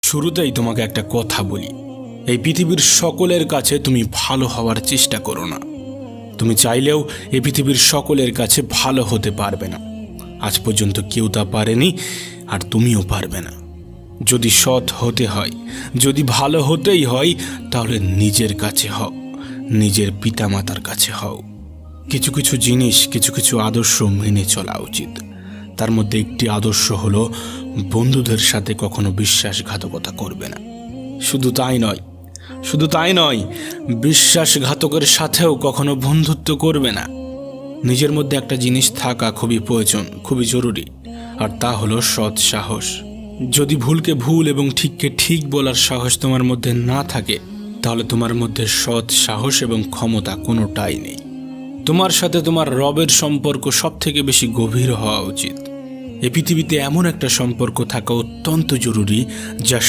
শুরুতেই তোমাকে একটা কথা বলি, এই পৃথিবীর সকলের কাছে তুমি ভালো হওয়ার চেষ্টা করো না। তুমি চাইলেও এই পৃথিবীর সকলের কাছে ভালো হতে পারবে না। আজ পর্যন্ত কেউ তা পারেনি, আর তুমিও পারবে না। যদি সৎ হতে হয়, যদি ভালো হতেই হয়, তাহলে নিজের কাছে হও, নিজের পিতামাতার কাছে হও। কিছু কিছু জিনিস, কিছু কিছু আদর্শ মেনে চলা উচিত। তার মধ্যে একটি আদর্শ হলো বন্ধুদের সাথে কখনো বিশ্বাসঘাতকতা করবে না। শুধু তাই নয়, বিশ্বাসঘাতকের সাথেও কখনো বন্ধুত্ব করবে না। নিজের মধ্যে একটা জিনিস থাকা খুবই প্রয়োজন, খুবই জরুরি, আর তা হলো সৎ সাহস। যদি ভুলকে ভুল এবং ঠিককে ঠিক বলার সাহস তোমার মধ্যে না থাকে, তাহলে তোমার মধ্যে সৎ সাহস এবং ক্ষমতা কোনোটাই নেই। তোমার সাথে তোমার রবের সম্পর্ক সব থেকে বেশি গভীর হওয়া উচিত। এই পৃথিবীতে এমন একটা সম্পর্ক থাকা অত্যন্ত জরুরি, যার সাথে